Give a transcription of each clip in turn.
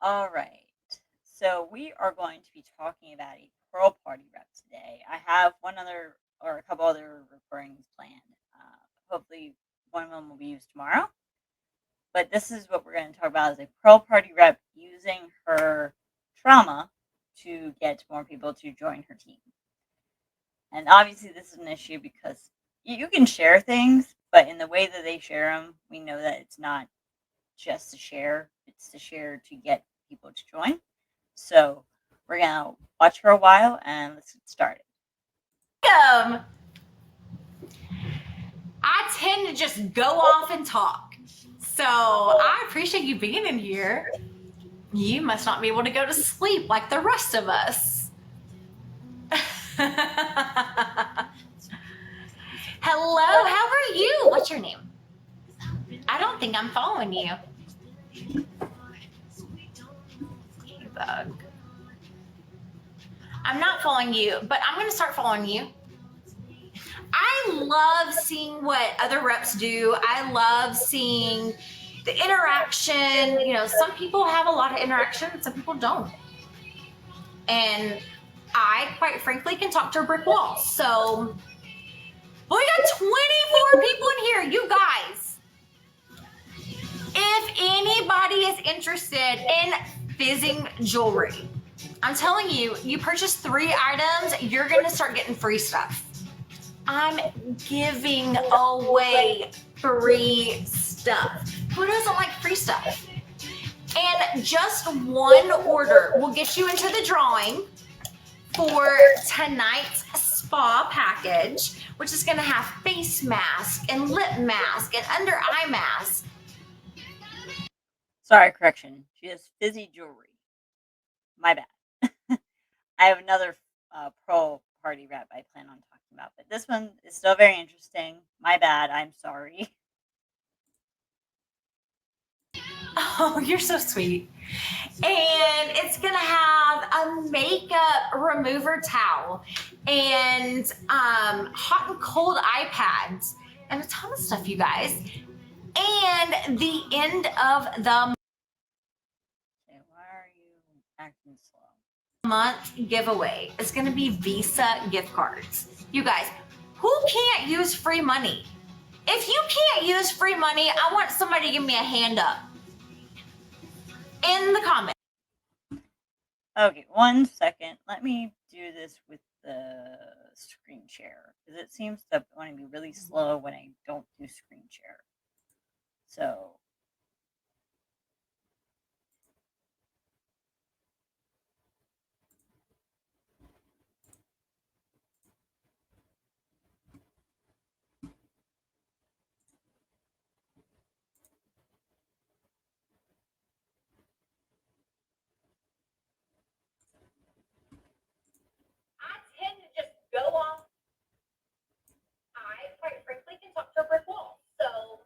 All right. So we are going to be talking about a Pearl Party rep today. I have one other or a couple other recordings planned. Hopefully, one of them will be used tomorrow. But this is what we're going to talk about: is a Pearl Party rep using her trauma to get more people to join her team. And obviously, this is an issue because you can share things, but in the way that they share them, we know that it's not just to share; it's to share to get people to join. So we're gonna watch for a while and let's get started. I tend to just go off and talk. So I appreciate you being in here. You must not be able to go to sleep like the rest of us. Hello, how are you? What's your name? I don't think I'm following you. Bug. I'm not following you, but I'm going to start following you. I love seeing what other reps do. I love seeing the interaction. You know, some people have a lot of interaction, some people don't. And I, quite frankly, can talk to a brick wall. So, we got 24 people in here, you guys. If anybody is interested in fizzing jewelry, I'm telling you, you purchase 3 items, you're going to start getting free stuff. I'm giving away free stuff. Who doesn't like free stuff? And just one order will get you into the drawing for tonight's spa package, which is going to have face mask and lip mask and under eye mask. Sorry, correction. She has fizzy jewelry. My bad. I have another Pearl Party rep I plan on talking about, but this one is still very interesting. My bad. I'm sorry. Oh, you're so sweet. And it's going to have a makeup remover towel and hot and cold iPads and a ton of stuff, you guys. And the end of the Okay, why are you acting slow? month giveaway is going to be Visa gift cards. You guys, who can't use free money? If you can't use free money, I want somebody to give me a hand up in the comments. Okay, 1 second. Let me do this with the screen share because it seems to want to be really slow when I don't do screen share. So I tend to just go off. I, quite frankly, can talk to a brick wall. So,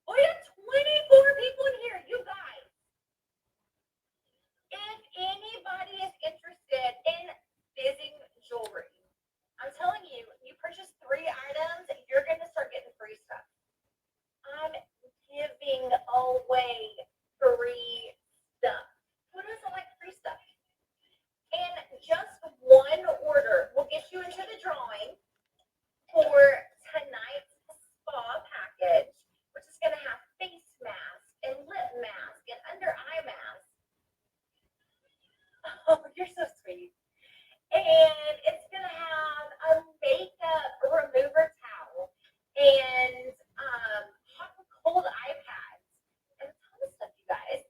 we have 24 people in here, you guys. If anybody is interested in fizzing jewelry, I'm telling you, you purchase 3 items, you're going to start getting free stuff. I'm giving away free stuff. Who doesn't like free stuff? And just one order will get you into the drawing for tonight's spa package, which is going to have face mask and lip mask and under eye mask. Oh, you're so sweet. And it's going to have a makeup remover towel and hot and cold iPads and a ton of stuff, you guys.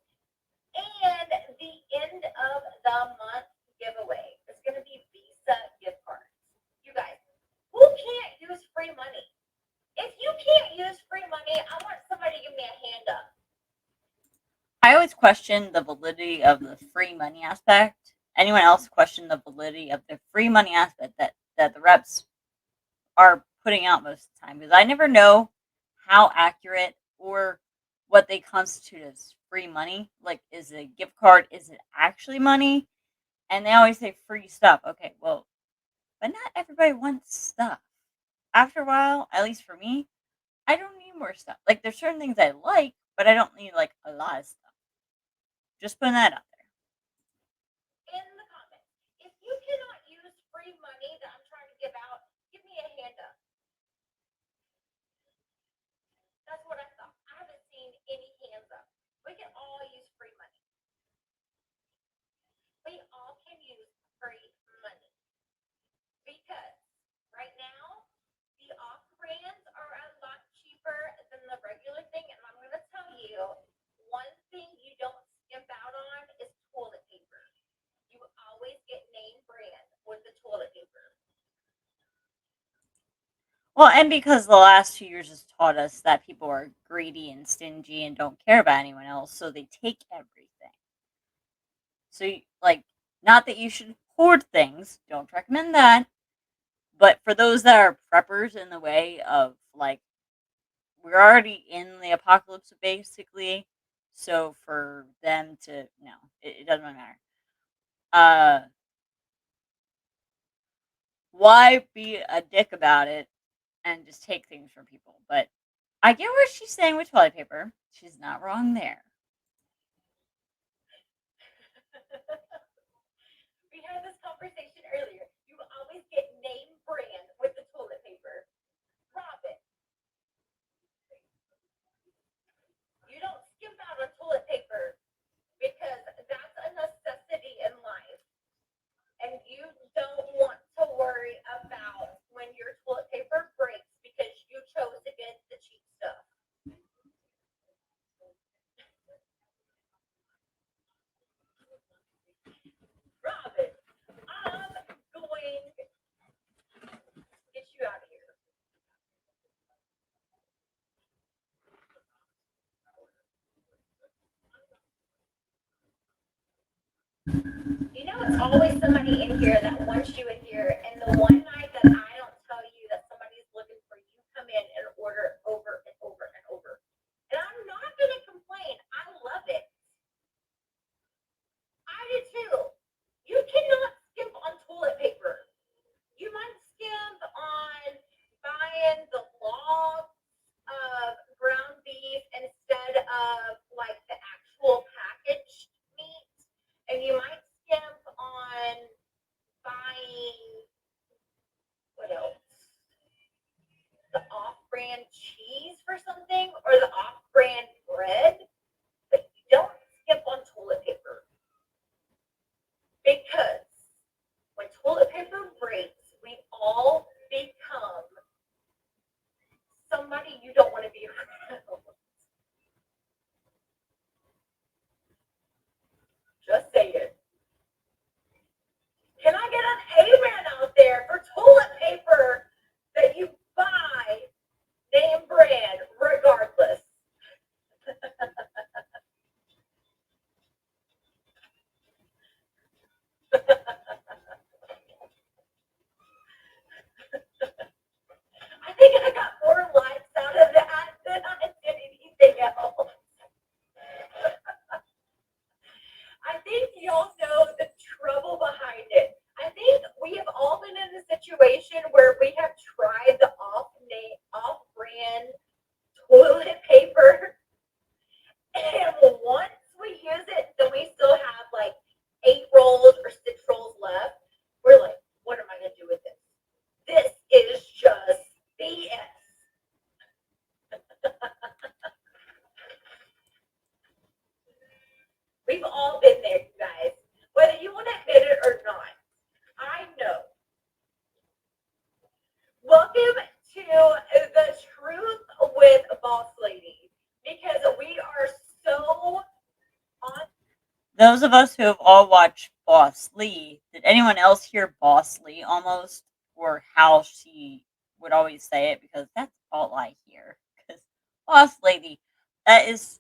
And the end of the month giveaway is going to be Visa gift cards. You guys, who can't use free money? If you can't use free money, I want somebody to give me a hand up. I always question the validity of the free money aspect. Anyone else question the validity of the free money aspect that the reps are putting out most of the time? Because I never know how accurate or what they constitute as free money. Like, is it a gift card? Is it actually money? And they always say free stuff. Okay, well, but not everybody wants stuff. After a while, at least for me, I don't need more stuff. Like, there's certain things I like, but I don't need like a lot of stuff. just putting that out there. In the comments, if you cannot use free money that I'm trying to give out, give me a hand up. That's what I thought. I haven't seen any hands up. We can all use free money. We all can use free money because right now the off brands are a lot cheaper than the regular thing, and I'm going to tell you one thing you don't skimp out on is toilet paper. You always get name brand with the toilet paper. Well, and because the last 2 years has taught us that people are greedy and stingy and don't care about anyone else, so they take everything. So, like, not that you should hoard things, don't recommend that. But for those that are preppers in the way of, like, we're already in the apocalypse, basically. So for them to, no, it doesn't really matter. Why be a dick about it and just take things from people? But I get what she's saying with toilet paper. She's not wrong there. We had this conversation earlier. You always get name brand with the toilet paper. Robin, you don't skimp out on toilet paper because that's a necessity in life. And you don't want to worry about when your toilet paper breaks because you chose to get the cheap stuff. Robin, I'm going to get you out of here. You know, it's always somebody in here that wants you in here. And the one night that I don't tell you that somebody's looking for you, come in and order over and over and over. And I'm not going to complain. I love it. I do too. You cannot skimp on toilet paper. You might skimp on buying the log of ground beef instead of like the actual packaged meat. And you might skimp on buying what else? The off-brand cheese for something or the off-brand bread, but you don't skimp on toilet paper because when toilet paper breaks, we all become somebody you don't want to be around. Just say it. Can I get an amen out there for toilet paper that you buy name brand regardless? I think I got more likes out of that than I did anything else. I think y'all know the trouble behind it. I think we have all been in a situation where we have tried the off-brand toilet paper, and once we use it, then we still have like 8 rolls or 6 rolls left. We're like, what am I gonna do with this? This is just BS. We've all been there, you guys, whether you want to admit it or not. I know. Welcome to the truth with Boss Lady, because we are so on. Those of us who have all watched Boss Lee, did anyone else hear Boss Lee almost? Or how she would always say it? Because that's all I hear. Because Boss Lady, that is.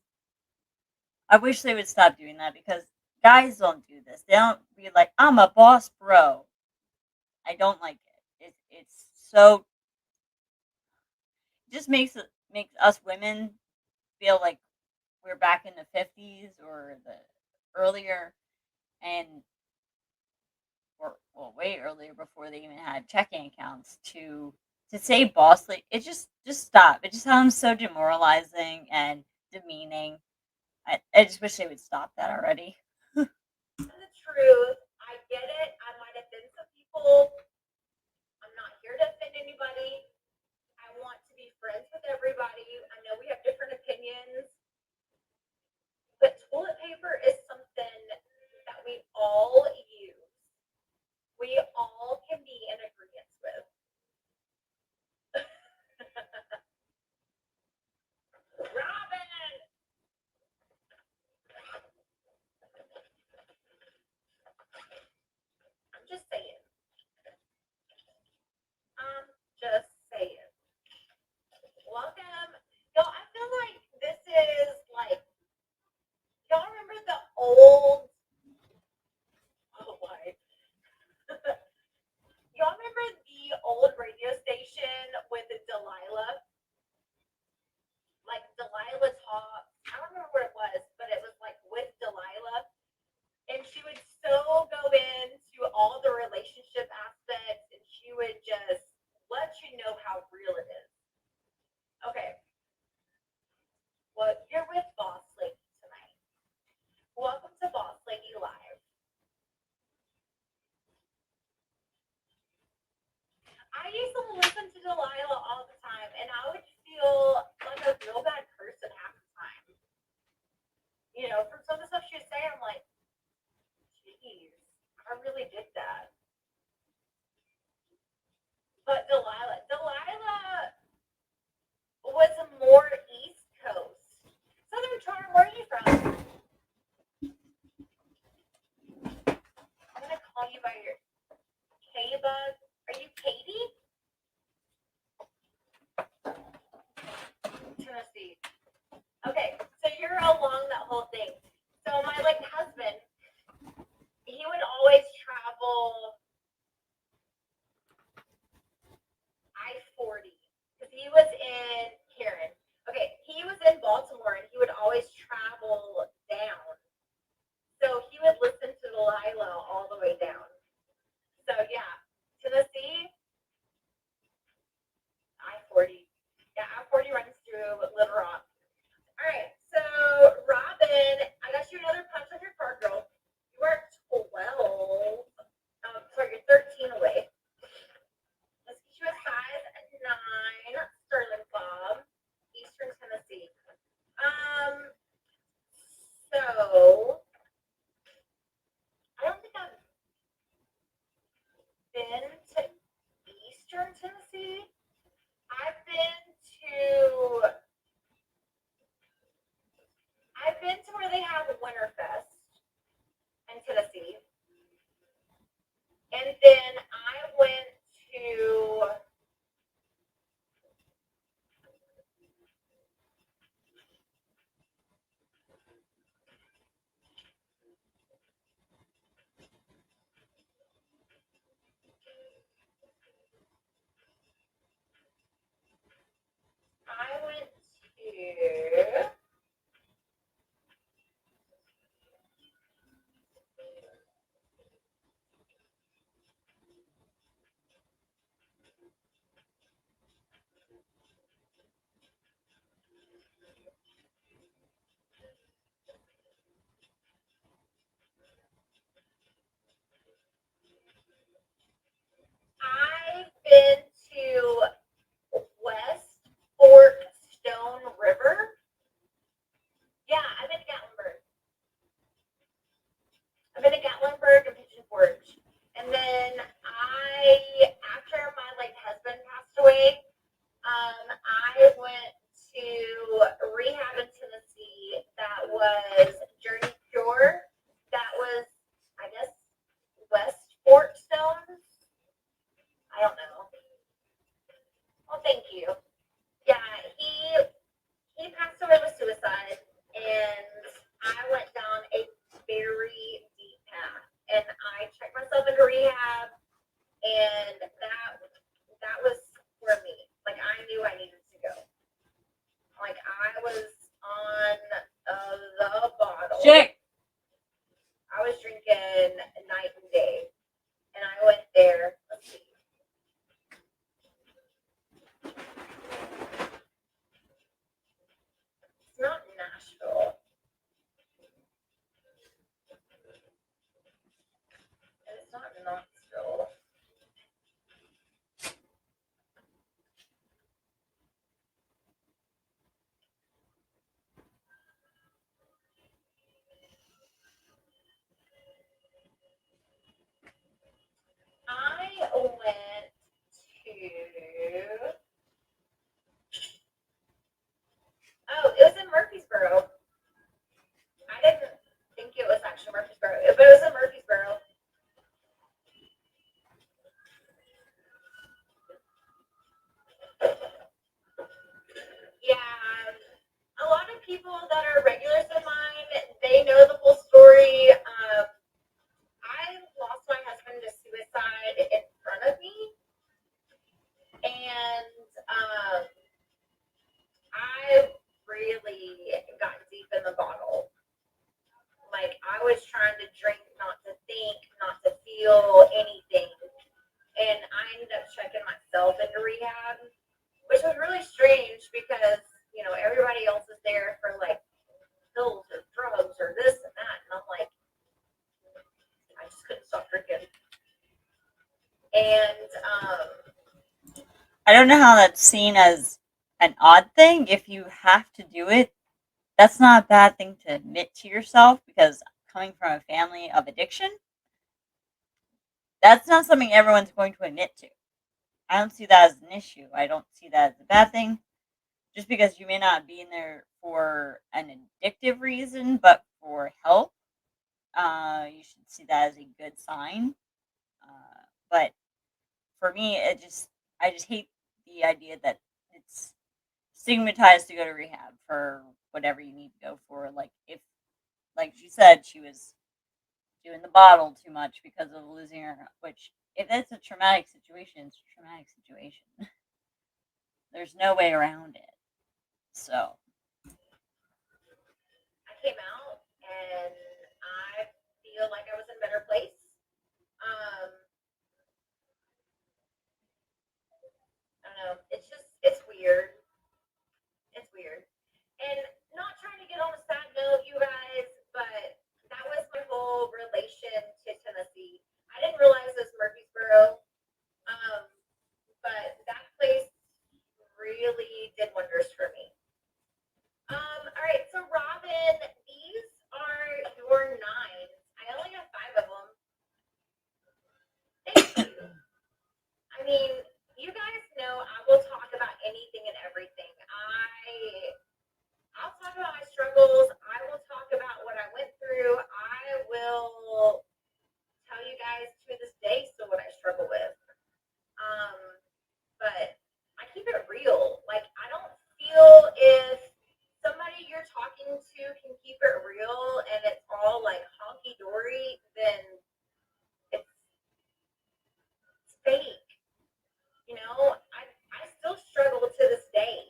I wish they would stop doing that because guys don't do this. They don't be like, I'm a boss bro. I don't like it. It's so. It just makes us women feel like we're back in the 50s or the earlier, and or well, way earlier before they even had checking accounts to say boss. Like it just stop. It just sounds so demoralizing and demeaning. I just wish they would stop that already. The truth. I get it. I might offend some people. I'm not here to offend anybody. I want to be friends with everybody. I know we have different opinions, but toilet paper is something that we all use. We all can be in agreement with. Robin! I'm just saying. I'm just saying. Welcome. Y'all, I feel like this is like, y'all remember the old, oh, why? Y'all remember the old radio station with Delilah? Like Delilah Talk. I don't remember what it was, but it was like with Delilah. And she would so go into all the relationship aspects and she would just let you know how real it is. Okay. Well, you're with Boss Lady tonight. Welcome to Boss Lady Live. I used to listen to Delilah all the time, and I would feel like a real bad person half the time. You know, from some of the stuff she would say, I'm like, geez, I really did that. But Delilah was more East Coast. Southern Charm, where are you from? I'm gonna call you by your K-Bug. Are you Katie? Tennessee. Okay, so you're along that whole thing. So my like husband, he would always travel I-40 because he was in Karen. Okay, he was in Baltimore and he would always travel down. So he would listen to Delilah all the way down. So yeah, Tennessee, I-40. Yeah, I-40 runs through Little Rock. All right, so Robin, I got you another punch on your card, girl. You are 12. Sorry, you're 13 away. Let's get you a size 9 Sterling Bob, Eastern Tennessee. So I don't think I've been to Eastern Tennessee. I've been to where they have Winterfest in Tennessee. And then I went to I've been to West Fork Stone River. Yeah, I've been to Gatlinburg. I've been to Gatlinburg and Pigeon Forge. And then after my like husband passed away, I went to rehab in Tennessee that was Journey Cure. That was, I guess, West Fork Stones. I don't know. Well, thank you. Yeah, he passed away with suicide, and I went down a very deep path. And I checked myself into rehab, and that was for me. Like I knew I needed to go. Like I was on the bottle. Shit. I was drinking night and day, and I went there. Let's see. It's not Nashville. was trying to drink, not to think, not to feel anything. And I ended up checking myself into rehab, which was really strange because, everybody else is there for like pills or drugs or this and that. And I'm like, I just couldn't stop drinking. And I don't know how that's seen as an odd thing. If you have to do it, that's not a bad thing to admit to yourself, because coming from a family of addiction, that's not something everyone's going to admit to. I don't see that as an issue. I don't see that as a bad thing. Just because you may not be in there for an addictive reason, but for help, you should see that as a good sign. But for me, I just hate the idea that it's stigmatized to go to rehab for whatever you need to go for. Like, if, like she said, she was doing the bottle too much because of losing her, which, if that's a traumatic situation, it's a traumatic situation. There's no way around it. So, I came out and I feel like I was in a better place. Um, I don't know. It's weird. It's weird. And not trying to get on a sad note, you guys, but that was my whole relation to Tennessee. I didn't realize it was Murfreesboro, um, but that place really did wonders for me. All right, so Robin, these are your nines. I only have five of them. Thank you. I mean, you guys know I will talk about anything and everything. I'll talk about my struggles. I will talk about what I went through. I will tell you guys to this day still what I struggle with. Um, but I keep it real. Like, I don't feel if somebody you're talking to can keep it real and it's all like honky dory, then it's fake. I still struggle to this day.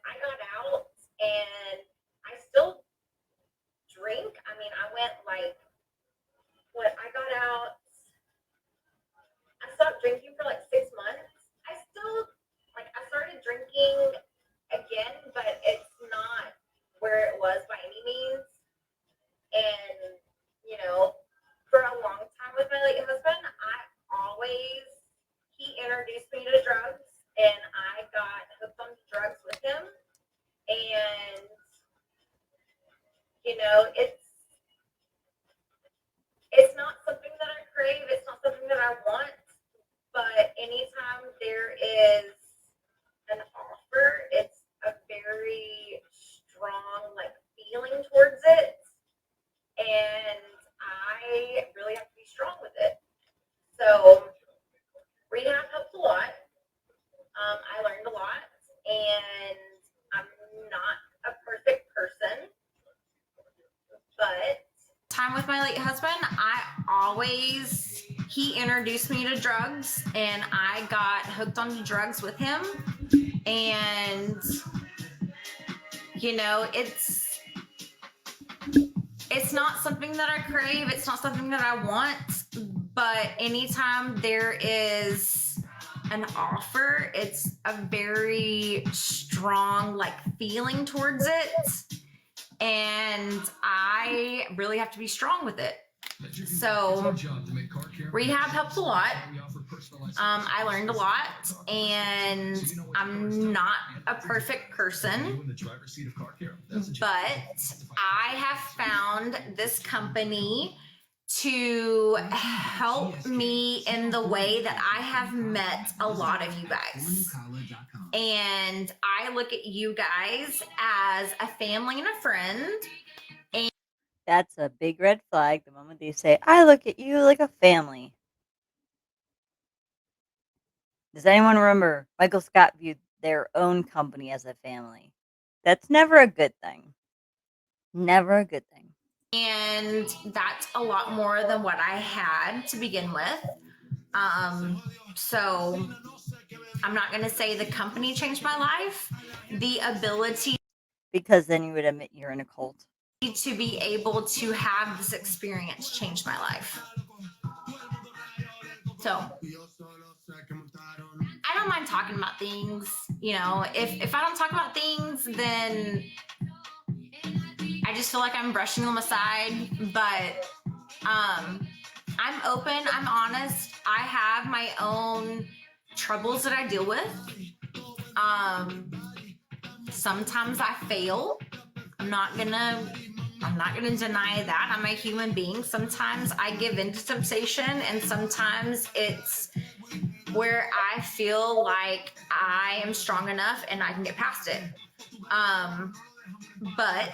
I got out and I still drink. I mean, I went like, what, I got out, I stopped drinking for like 6 months. I still, like, I started drinking again, but it's not where it was by any means. And, for a long time with my late husband, he introduced me to drugs and I got hooked on drugs with him. And, it's not something that I crave. It's not something that I want. But anytime there is an offer, it's a very strong like feeling towards it, and I really have to be strong with it. So rehab helps a lot. I learned a lot, and I'm not a perfect person, but time with my late husband, he introduced me to drugs and I got hooked onto drugs with him. And, it's not something that I crave. It's not something that I want. But anytime there is an offer, it's a very strong like feeling towards it. And I really have to be strong with it. So rehab helps a lot. I learned a lot, and I'm not a perfect person, but I have found this company to help me in the way that I have met a lot of you guys. And I look at you guys as a family and a friend. that's a big red flag the moment they say, I look at you like a family. Does anyone remember Michael Scott viewed their own company as a family? That's never a good thing. Never a good thing. And that's a lot more than what I had to begin with. So I'm not going to say the company changed my life. The ability. Because then you would admit you're in a cult. to be able to have this experience change my life. So I don't mind talking about things. You know, if I don't talk about things, then I just feel like I'm brushing them aside. But I'm open, I'm honest. I have my own troubles that I deal with. Sometimes I fail. I'm not gonna deny that. I'm a human being. Sometimes I give in to temptation, and sometimes it's where I feel like I am strong enough and I can get past it. But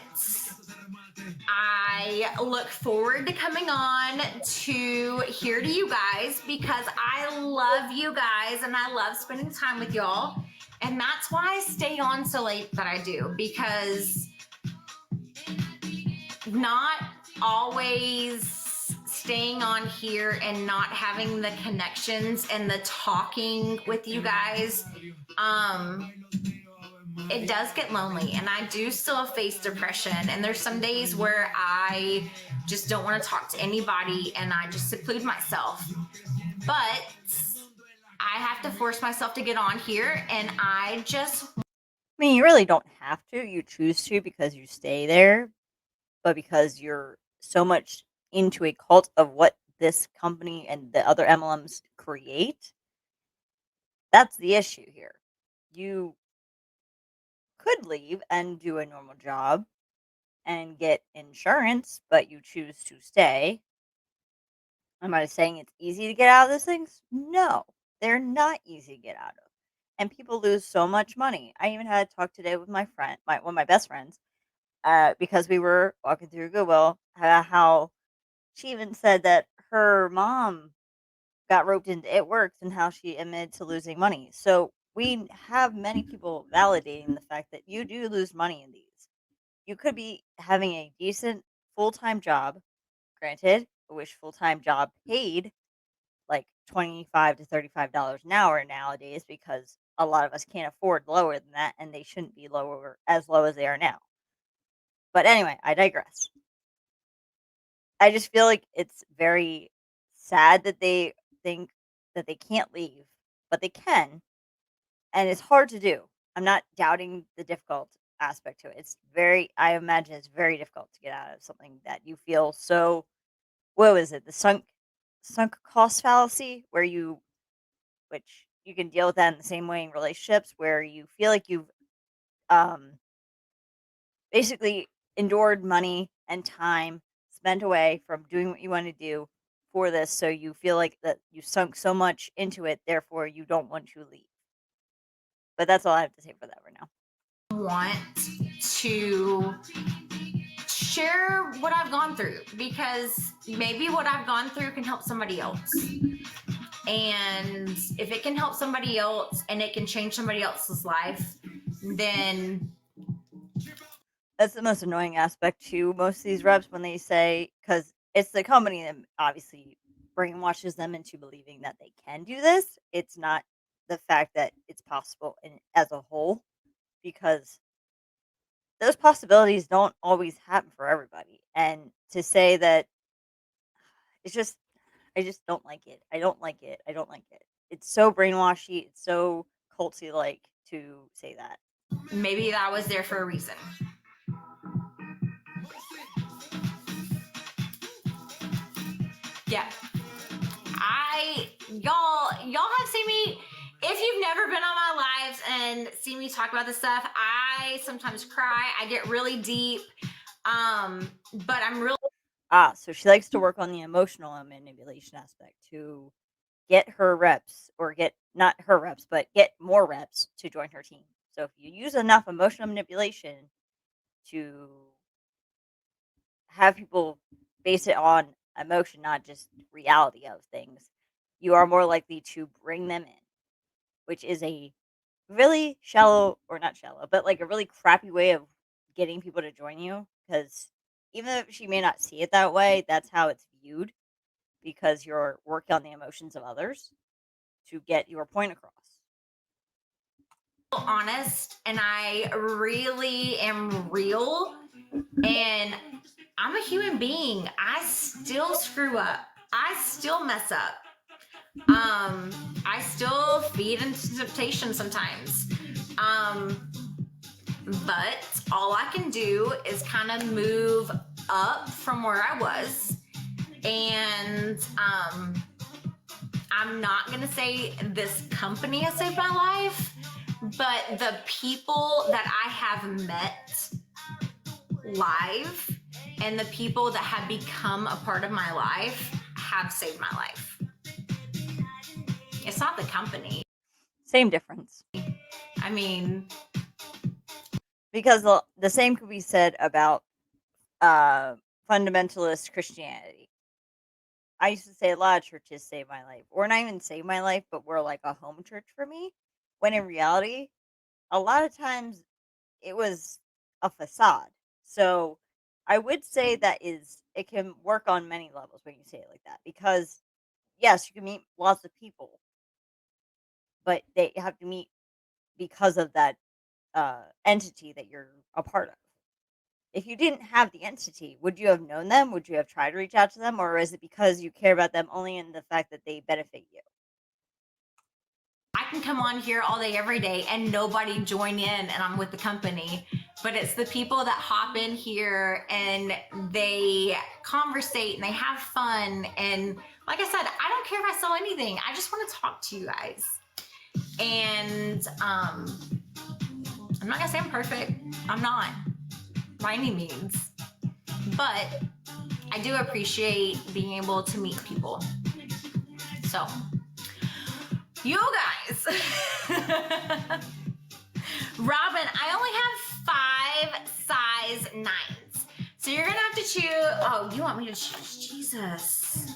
I look forward to coming on to here to you guys because I love you guys and I love spending time with y'all. And that's why I stay on so late that I do, because not always staying on here and not having the connections and the talking with you guys, it does get lonely, and I do still face depression, and there's some days where I just don't want to talk to anybody and I just seclude myself. But I have to force myself to get on here, and I mean, you really don't have to. You choose to because you stay there, but because you're so much into a cult of what this company and the other MLMs create, that's the issue here. You could leave and do a normal job and get insurance, but you choose to stay. Am I saying it's easy to get out of those things? No, they're not easy to get out of. And people lose so much money. I even had a talk today with my friend, one of my best friends, because we were walking through Goodwill, how she even said that her mom got roped into It Works and how she admitted to losing money. So we have many people validating the fact that you do lose money in these. You could be having a decent full-time job. Granted, I wish full-time job paid like 25 to $35 an hour nowadays because a lot of us can't afford lower than that and they shouldn't be lower as low as they are now. But anyway, I digress. I just feel like it's very sad that they think that they can't leave, but they can, and it's hard to do. I'm not doubting the difficult aspect to it. I imagine it's very difficult to get out of something that you feel so, what was it? The sunk cost fallacy, which you can deal with that in the same way in relationships, where you feel like you've um, basically endured money and time spent away from doing what you want to do for this, so you feel like that you sunk so much into it, therefore you don't want to leave. But that's all I have to say for that right now. want to share what I've gone through, because maybe what I've gone through can help somebody else. And if it can help somebody else and it can change somebody else's life, then That's the most annoying aspect to most of these reps when they say, because it's the company that obviously brainwashes them into believing that they can do this. It's not the fact that it's possible as a whole, because those possibilities don't always happen for everybody. And to say that it's just, I just don't like it. I don't like it. I don't like it. It's so brainwashy. It's so culty like to say that. maybe that was there for a reason. Yeah. Y'all have seen me. If you've never been on my lives and seen me talk about this stuff, I sometimes cry. I get really deep. But I'm really So she likes to work on the emotional manipulation aspect to get her reps, or get not her reps, but get more reps to join her team. So if you use enough emotional manipulation to have people base it on emotion, not just reality of things, you are more likely to bring them in, which is a really shallow, or not shallow, but like a really crappy way of getting people to join you. Because even if she may not see it that way, that's how it's viewed, because you're working on the emotions of others to get your point across. honest and I really am real. And I'm a human being. I still screw up. I still mess up. I still feed into temptation sometimes. But all I can do is kind of move up from where I was. And I'm not going to say this company has saved my life, but the people that I have met live and the people that have become a part of my life have saved my life. It's not the company. Same difference. I mean, Because the same could be said about fundamentalist Christianity. I used to say a lot of churches saved my life, or not even saved my life, but were like a home church for me. When in reality, a lot of times it was a facade. So I would say it can work on many levels when you say it like that. Because yes, you can meet lots of people, but they have to meet because of that entity that you're a part of. If you didn't have the entity, would you have known them? Would you have tried to reach out to them? Or is it because you care about them only in the fact that they benefit you? I can come on here all day, every day, and nobody join in, and I'm with the company. But it's the people that hop in here and they conversate and they have fun. And like I said, I don't care if I sell anything. I just want to talk to you guys. And I'm not gonna say I'm perfect. I'm not by any means. But I do appreciate being able to meet people. So, you guys. Robin, I only have 5 size 9s. So you're gonna have to choose. Oh, you want me to choose? Jesus.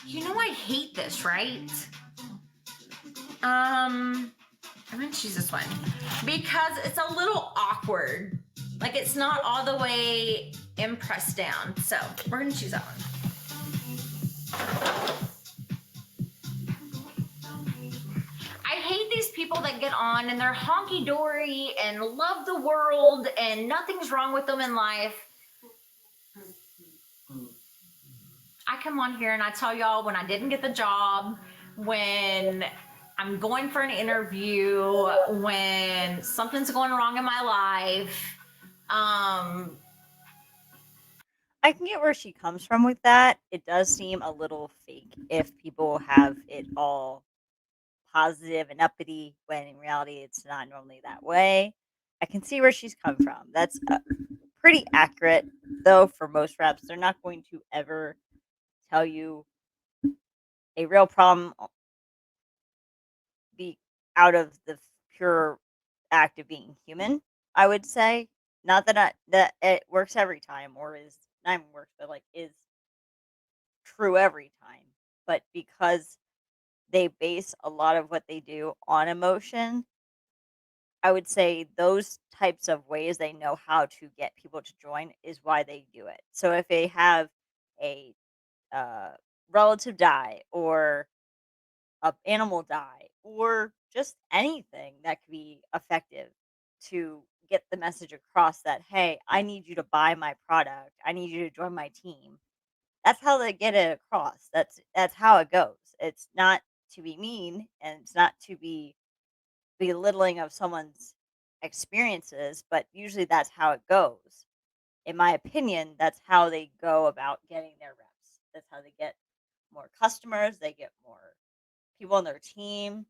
You know I hate this, right? I'm gonna choose this one because it's a little awkward. Like it's not all the way impressed down. So we're gonna choose that one. I hate these people that get on and they're honky dory and love the world and nothing's wrong with them in life. I come on here and I tell y'all when I didn't get the job, when I'm going for an interview, when something's going wrong in my life. I can get where she comes from with that. It does seem a little fake if people have it all positive and uppity when in reality it's not normally that way. I can see where she's come from. That's pretty accurate, though, for most reps. They're not going to ever tell you a real problem be out of the pure act of being human. I would say not that it works every time, or is not even works, but like is true every time. But because they base a lot of what they do on emotion, I would say those types of ways they know how to get people to join is why they do it. So if they have a uh, relative die, or a animal die, or just anything that could be effective to get the message across that, hey, I need you to buy my product. I need you to join my team. That's how they get it across. That's how it goes. It's not to be mean, and it's not to be belittling of someone's experiences, but usually that's how it goes. In my opinion, that's how they go about getting their reps. That's how they get more customers, they get more people on their team.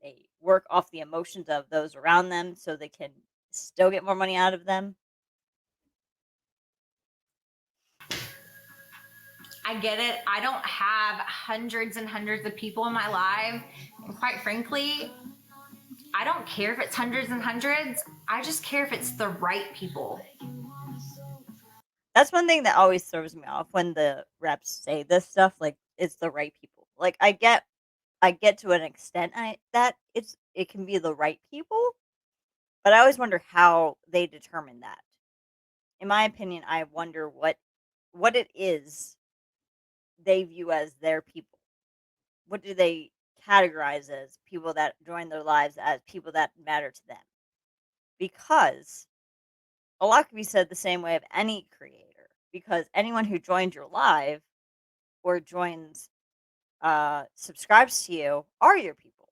They work off the emotions of those around them so they can still get more money out of them. I get it. I don't have hundreds and hundreds of people in my life. And quite frankly, I don't care if it's hundreds and hundreds. I just care if it's the right people. That's one thing that always throws me off when the reps say this stuff, like it's the right people. Like I get to an extent that it can be the right people, but I always wonder how they determine that. In my opinion, I wonder what it is they view as their people. What do they categorize as people that join their lives as people that matter to them? Because a lot can be said the same way of any creator. because anyone who joins your live or subscribes to you are your people.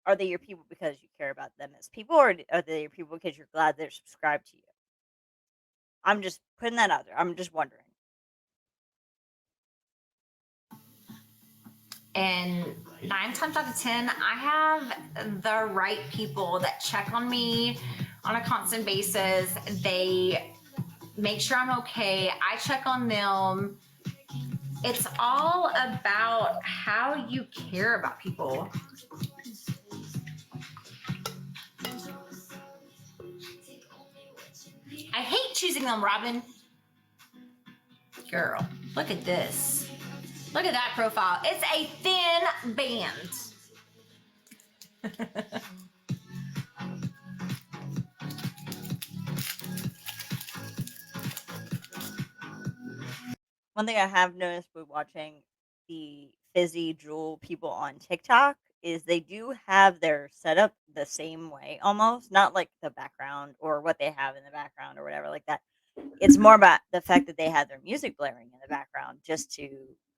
Are they your people because you care about them as people, or are they your people because you're glad they're subscribed to you? I'm just putting that out there. I'm just wondering. And 9 times out of 10, I have the right people that check on me on a constant basis. They make sure I'm okay. I check on them. It's all about how you care about people. I hate choosing them, Robin. Girl, look at this. Look at that profile. It's a thin band. One thing I have noticed with watching the Fizzy Jewel people on TikTok is they do have their setup the same way almost, not like the background or what they have in the background or whatever like that. It's more about the fact that they have their music blaring in the background just to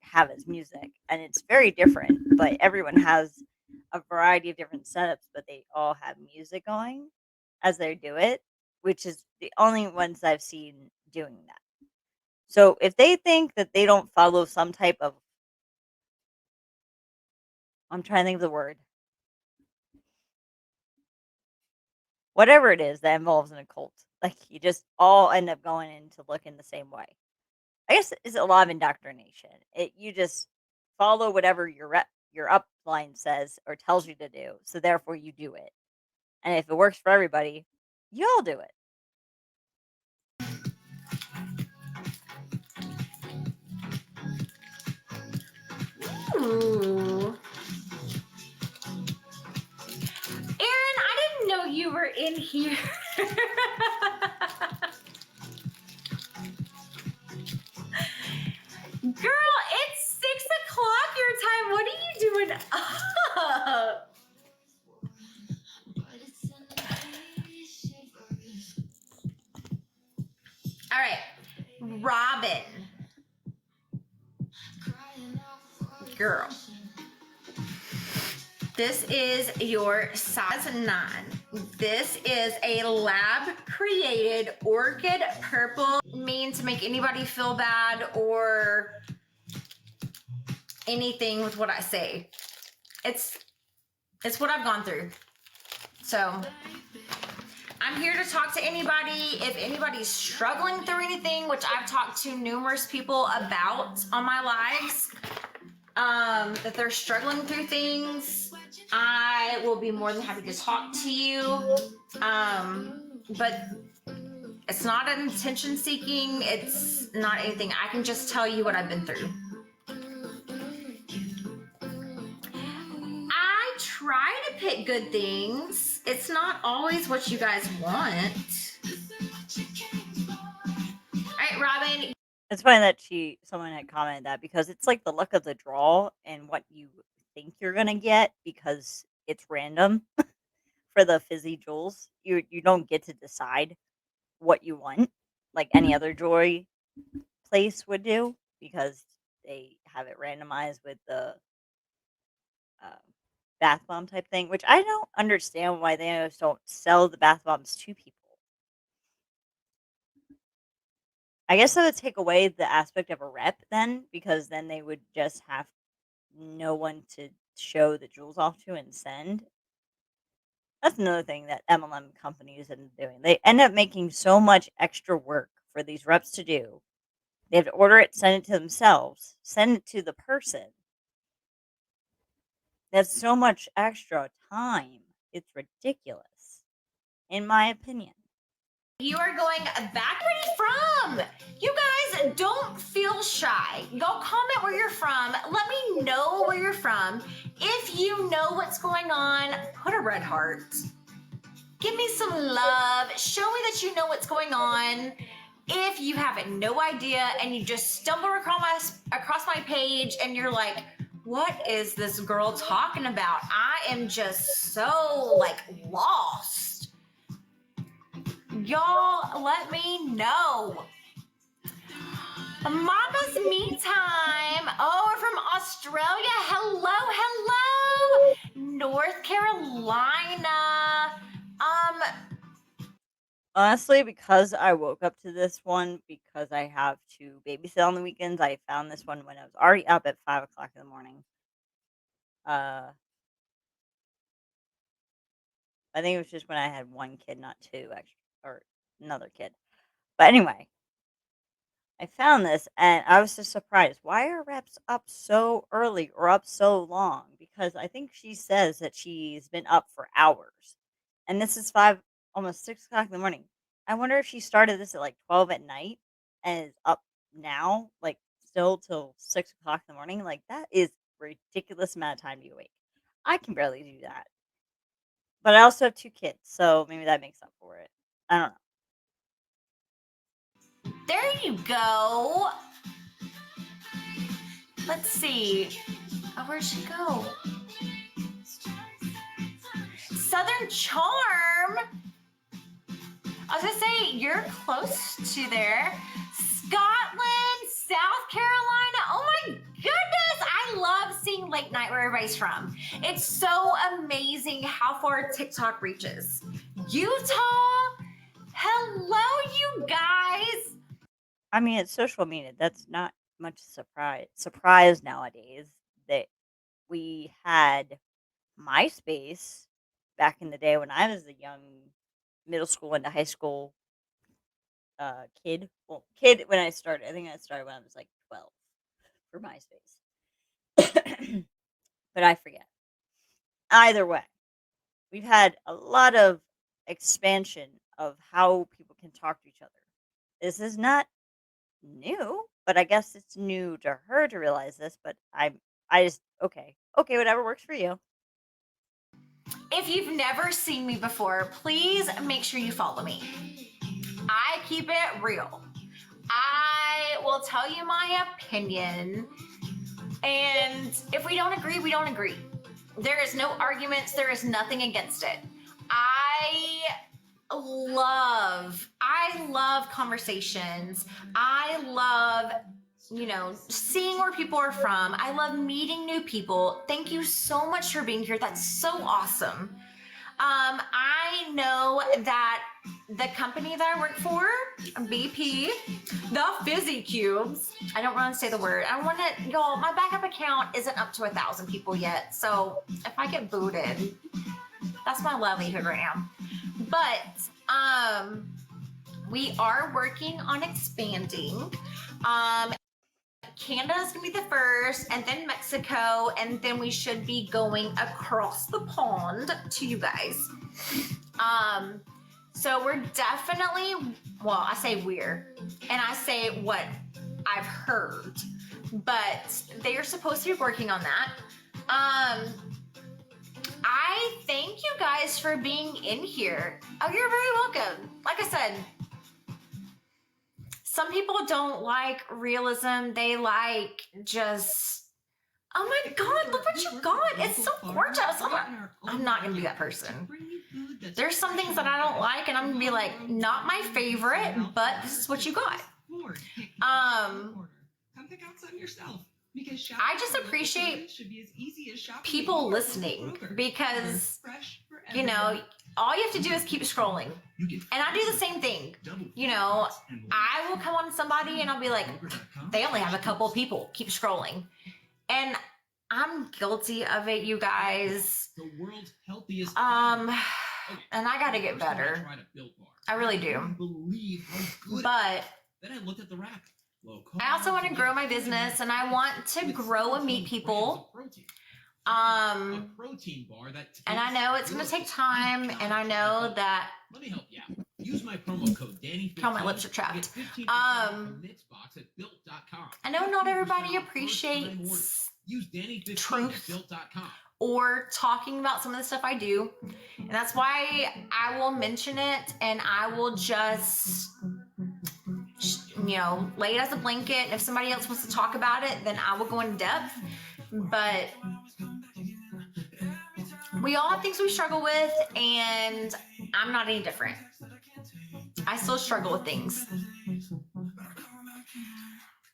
have as music, and it's very different, but everyone has a variety of different setups, but they all have music going as they do it, which is the only ones I've seen doing that. So if they think that they don't follow some type of, I'm trying to think of the word, whatever it is that involves in a cult, like you just all end up going in to look in the same way. I guess it's a lot of indoctrination. You just follow whatever your upline says or tells you to do, so therefore you do it. And if it works for everybody, you all do it. Ooh. Aaron, I didn't know you were in here. Girl, it's 6 o'clock your time. What are you doing up? All right, Robin. Girl. This is your size 9. This is a lab created orchid purple. Mean to make anybody feel bad or anything with what I say. It's what I've gone through. So I'm here to talk to anybody. If anybody's struggling through anything, which I've talked to numerous people about on my lives, that they're struggling through things, I will be more than happy to talk to you. But it's not an attention seeking. It's not anything. I can just tell you what I've been through. I try to pick good things. It's not always what you guys want. All right, Robin. It's funny that someone had commented that because it's like the luck of the draw and what you think you're gonna get because it's random for the Fizzy Jewels. You don't get to decide what you want like any other jewelry place would do because they have it randomized with the bath bomb type thing, which I don't understand why they just don't sell the bath bombs to people. I guess that would take away the aspect of a rep then, because then they would just have no one to show the jewels off to and send. That's another thing that MLM companies end up doing. They end up making so much extra work for these reps to do. They have to order it, send it to themselves, send it to the person. That's so much extra time. It's ridiculous, in my opinion. You are going back. Where are you from? You guys don't feel shy. Go comment where you're from. Let me know where you're from. If you know what's going on, put a red heart. Give me some love. Show me that you know what's going on. If you have no idea and you just stumble across my page and you're like, what is this girl talking about? I am just so lost. Y'all, let me know. Mama's me time. Oh, we're from Australia. Hello, hello. North Carolina. Honestly, because I woke up to this one because I have to babysit on the weekends, I found this one when I was already up at 5 o'clock in the morning. Uh, I think it was just when I had one kid, not two, actually, or another kid. But anyway, I found this and I was just surprised. Why are reps up so early or up so long? Because I think she says that she's been up for hours. And this is almost 6 o'clock in the morning. I wonder if she started this at like 12 at night and is up now, like still till 6 o'clock in the morning. Like that is ridiculous amount of time to be awake. I can barely do that. But I also have two kids, so maybe that makes up for it. I don't know. There you go. Let's see. Oh, where'd she go? Southern Charm. I was gonna say, you're close to there. Scotland, South Carolina. Oh my goodness. I love seeing late night where everybody's from. It's so amazing how far TikTok reaches. Utah. Hello, you guys. I mean, it's social media. That's not much surprise nowadays that we had MySpace back in the day when I was a young middle school into high school kid. Well, kid when I started. I think I started when I was like 12 for MySpace. But I forget. Either way, we've had a lot of expansion of how people can talk to each other. This is not new, but I guess it's new to her to realize this, but I just okay. Okay, whatever works for you. If you've never seen me before, please make sure you follow me. I keep it real. I will tell you my opinion. And if we don't agree, we don't agree. There is no arguments, there is nothing against it. I love conversations. I love, seeing where people are from. I love meeting new people. Thank you so much for being here. That's so awesome. I know that the company that I work for, BP, the Fizzy Cubes. I don't want to say the word. I want to, y'all. My backup account isn't up to 1,000 people yet, so if I get booted, that's my livelihood right now. But we are working on expanding. Canada's gonna be the first, and then Mexico, and then we should be going across the pond to you guys. So we're definitely, well, I say we're, and I say what I've heard, but they are supposed to be working on that. I thank you guys for being in here. Oh, you're very welcome. Like I said, some people don't like realism. They like just, oh my God, look what you got. It's so gorgeous. I'm not going to be that person. There's some things that I don't like, and I'm going to be like, not my favorite, but this is what you got. I just appreciate people listening because, all you have to do is keep scrolling. And I do the same thing. I will come on somebody and I'll be like, they only have a couple of people. Keep scrolling. And I'm guilty of it, you guys. The world's healthiest. And I gotta get better. I really do. But then I looked at the rack. I also want to grow my business, and I want to grow and meet people. And I know it's going to take time, and I know that. Let me help you out. Use my promo code Danny. How my lips are chapped. I know not everybody appreciates truth or talking about some of the stuff I do, and that's why I will mention it, and I will just, lay it as a blanket. And if somebody else wants to talk about it, then I will go in depth. But we all have things we struggle with, and I'm not any different. I still struggle with things.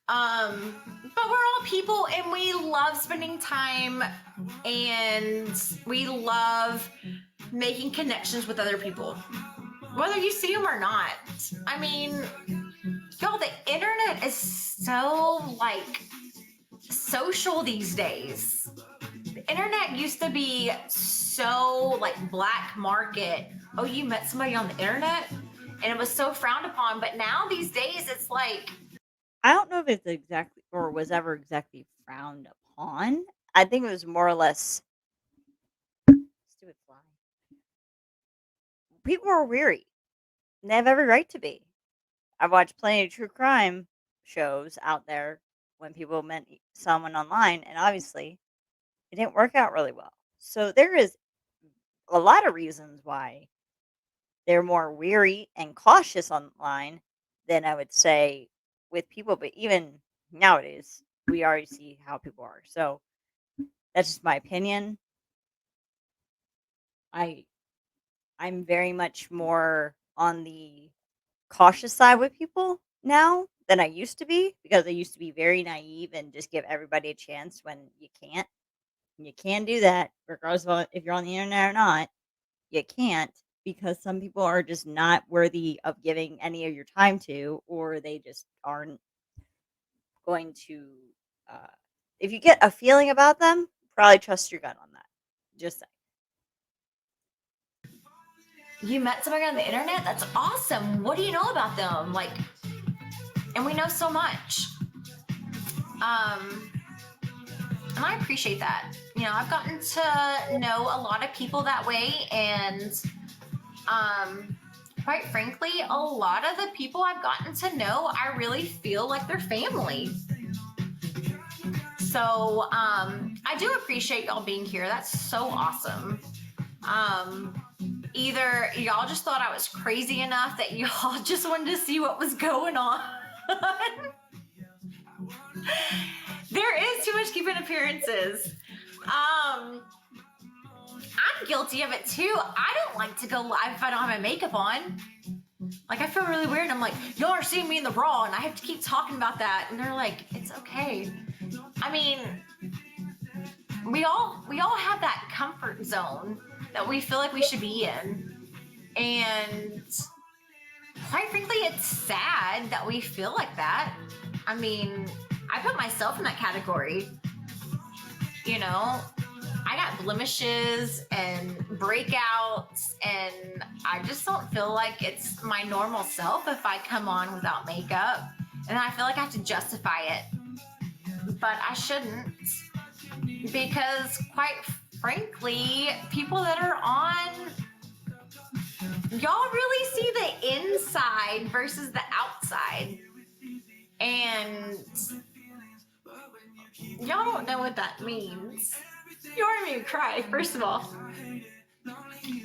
But we're all people and we love spending time and we love making connections with other people, whether you see them or not. I mean, y'all, the internet is so like social these days. The internet used to be so like black market. Oh, you met somebody on the internet? And it was so frowned upon. But now these days it's like, I don't know if it's exactly or was ever exactly frowned upon. I think it was more or less stupid fly. People are weary. And they have every right to be. I've watched plenty of true crime shows out there when people met someone online, and obviously it didn't work out really well. So there is a lot of reasons why they're more weary and cautious online than I would say with people. But even nowadays, we already see how people are. So that's just my opinion. I I'm very much more on the cautious side with people now than I used to be because I used to be very naive and just give everybody a chance when you can't. You can do that regardless of if you're on the internet or not. You can't because some people are just not worthy of giving any of your time to, or they just aren't going to. Uh, if you get a feeling about them, probably trust your gut on that. Just saying. you met somebody on the internet? That's awesome. What do you know about them? Like, and we know so much. Um, and I appreciate that. You know, I've gotten to know a lot of people that way, and quite frankly, a lot of the people I've gotten to know, I really feel like they're family. So I do appreciate y'all being here. That's so awesome. Either y'all just thought I was crazy enough that y'all just wanted to see what was going on. There is too much keeping appearances. I'm guilty of it too. I don't like to go live if I don't have my makeup on. Like, I feel really weird. I'm like, y'all are seeing me in the raw, and I have to keep talking about that. And they're like, it's okay. I mean, we all have that comfort zone that we feel like we should be in. And quite frankly, it's sad that we feel like that. I mean, I put myself in that category. You know, I got blemishes and breakouts, and I just don't feel like it's my normal self if I come on without makeup. And I feel like I have to justify it. But I shouldn't. Because, quite frankly, people that are on, y'all really see the inside versus the outside. And y'all don't know what that means. You are making me cry, first of all.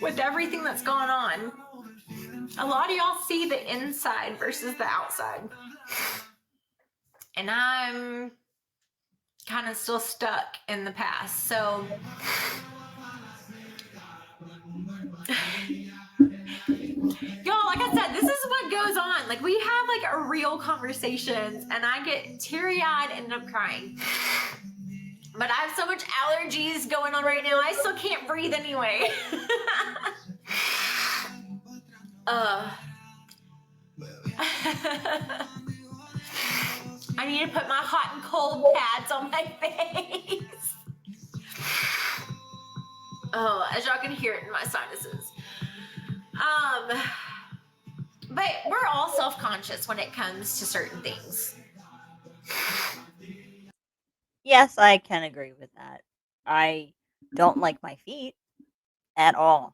With everything that's going on, a lot of y'all see the inside versus the outside. And I'm kind of still stuck in the past. So y'all, like I said, this is what goes on. Like, we have like a real conversations, and I get teary-eyed and end up crying. But I have so much allergies going on right now, I still can't breathe anyway. I need to put my hot and cold pads on my face. Oh, as y'all can hear it in my sinuses. But we're all self-conscious when it comes to certain things. Yes, I can agree with that. I don't like my feet at all.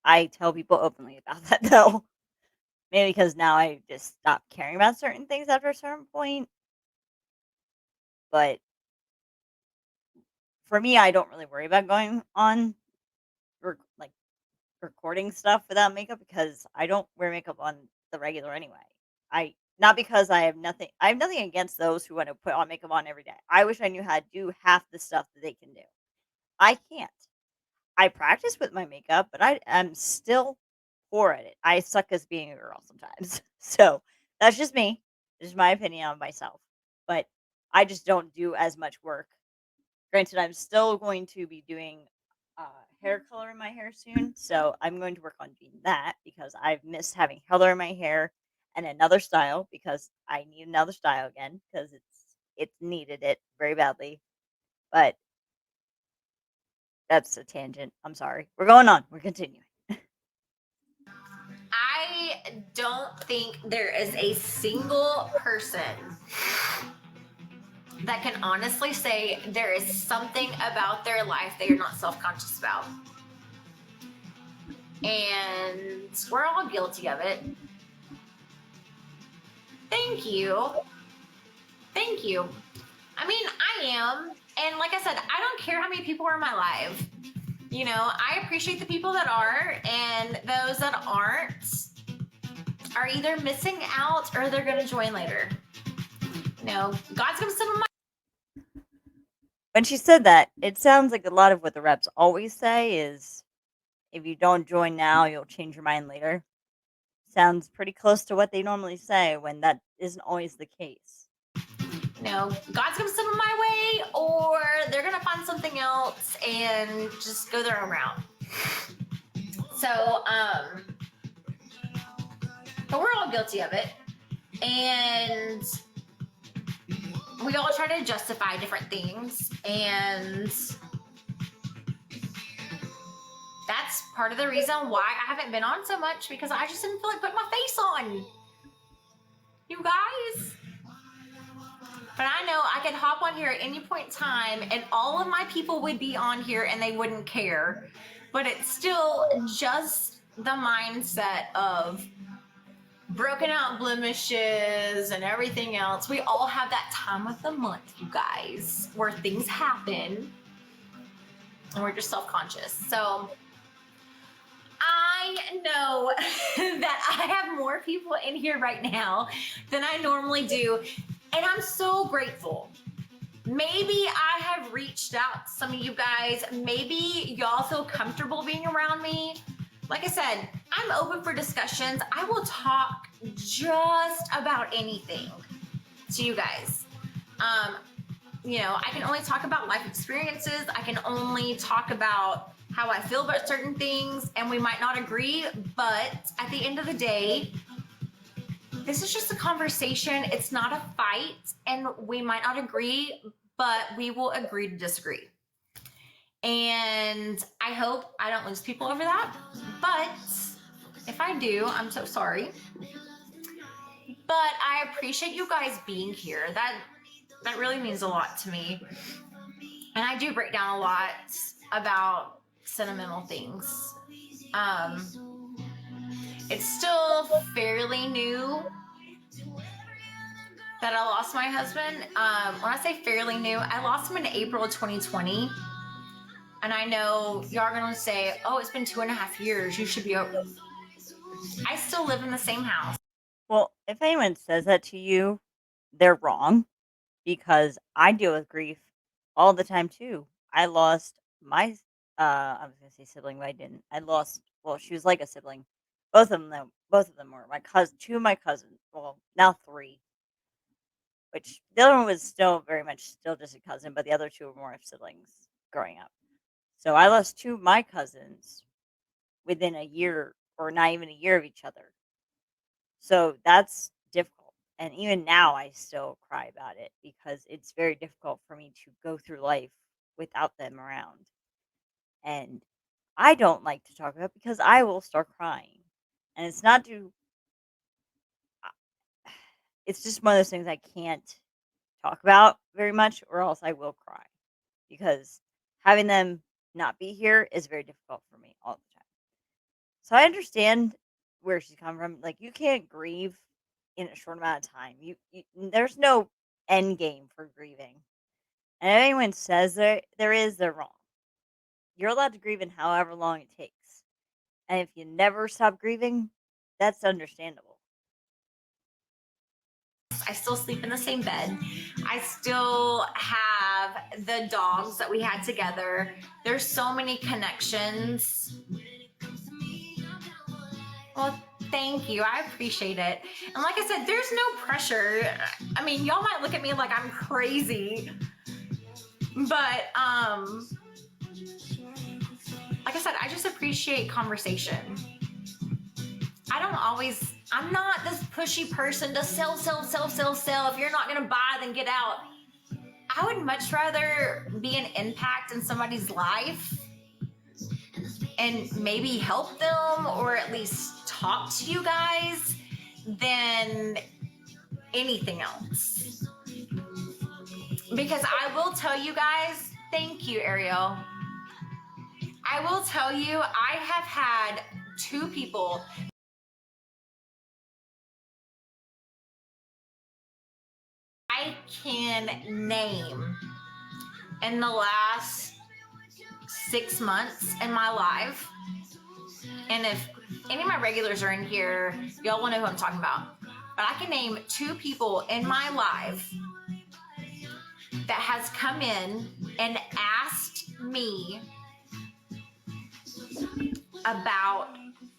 I tell people openly about that though. Maybe because now I just stopped caring about certain things after a certain point. But for me, I don't really worry about going on like recording stuff without makeup because I don't wear makeup on the regular anyway. I not because I have nothing against those who want to put on makeup on every day. I wish I knew how to do half the stuff that they can do. I can't. I practice with my makeup, but I am still poor at it. I suck as being a girl sometimes. So that's just me. This is my opinion on myself. but I just don't do as much work. Granted, I'm still going to be doing hair color in my hair soon, so I'm going to work on doing that because I've missed having color in my hair and another style because I need another style again because it's needed it very badly. But that's a tangent. I'm sorry. We're going on. We're continuing. I don't think there is a single person that can honestly say there is something about their life that you're not self-conscious about. And we're all guilty of it. Thank you. Thank you. I mean, I am. And like I said, I don't care how many people are in my life. You know, I appreciate the people that are, and those that aren't are either missing out or they're going to join later. You know, God's going to send them my. When she said that, it sounds like a lot of what the reps always say is if you don't join now, you'll change your mind later. Sounds pretty close to what they normally say when that isn't always the case. You know, God's going to send them my way, or they're going to find something else and just go their own route. So, but we're all guilty of it. And we all try to justify different things. And that's part of the reason why I haven't been on so much, because I just didn't feel like putting my face on. You guys. But I know I could hop on here at any point in time and all of my people would be on here and they wouldn't care. But it's still just the mindset of broken out blemishes and everything else. We all have that time of the month, you guys, where things happen and we're just self-conscious. So I know that I have more people in here right now than I normally do. And I'm so grateful. Maybe I have reached out to some of you guys. Maybe y'all feel comfortable being around me. Like I said, I'm open for discussions. I will talk just about anything to you guys. You know, I can only talk about life experiences. I can only talk about how I feel about certain things, and we might not agree, but at the end of the day, this is just a conversation. It's not a fight, and we might not agree, but we will agree to disagree. And I hope I don't lose people over that. But if I do, I'm so sorry. But I appreciate you guys being here. That really means a lot to me. And I do break down a lot about sentimental things. It's still fairly new that I lost my husband. When I say fairly new, I lost him in April of 2020. And I know y'all are going to say, oh, it's been 2.5 years. You should be over. I still live in the same house. Well, if anyone says that to you, they're wrong because I deal with grief all the time too. I lost my I was gonna say sibling, but I didn't. I lost well, she was like a sibling. Both of them were my cousin two of my cousins. Well, now three. Which the other one was still very much still just a cousin, but the other two were more of siblings growing up. So I lost two of my cousins within a year or not even a year of each other. So that's difficult. And even now, I still cry about it because it's very difficult for me to go through life without them around. And I don't like to talk about it because I will start crying. And it's not to, it's just one of those things I can't talk about very much or else I will cry because having them not be here is very difficult for me all the time. So I understand where she's coming from. Like you can't grieve in a short amount of time. You there's no end game for grieving. And if anyone says there is, they're wrong. You're allowed to grieve in however long it takes. And if you never stop grieving, that's understandable. I still sleep in the same bed. I still have the dogs that we had together. There's so many connections. Well, Thank you. I appreciate it. And like I said, there's no pressure. I mean, y'all might look at me like I'm crazy, but like I said, I just appreciate conversation. I'm not this pushy person to sell. If you're not gonna buy, then get out. I would much rather be an impact in somebody's life and maybe help them or at least talk to you guys than anything else. Because I will tell you guys, thank you, Ariel. I will tell you, I have had 2 people I can name in the last 6 months in my life. And if any of my regulars are in here, y'all will know who I'm talking about. But I can name 2 people in my life that has come in and asked me about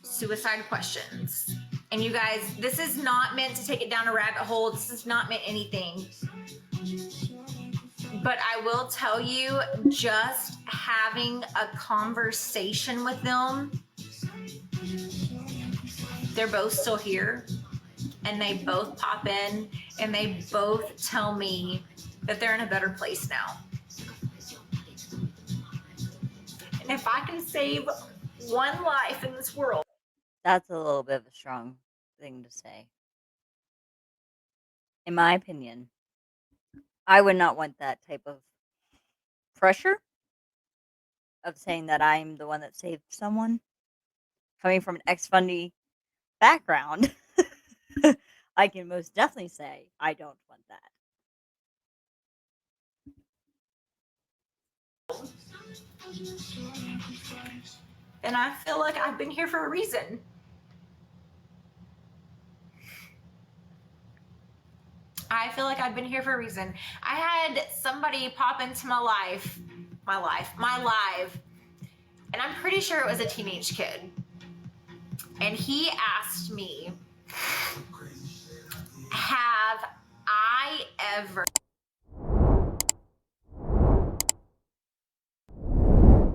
suicide questions. And you guys, this is not meant to take it down a rabbit hole. This is not meant anything. But I will tell you, just having a conversation with them, they're both still here, and they both pop in, and they both tell me that they're in a better place now. And if I can save one life in this world. That's a little bit of a strong thing to say. In my opinion, I would not want that type of pressure of saying that I'm the one that saved someone. Coming from an ex-fundy background, I can most definitely say I don't want that. And I feel like I've been here for a reason. I feel like I've been here for a reason. I had somebody pop into my live, and I'm pretty sure it was a teenage kid. And he asked me, have I ever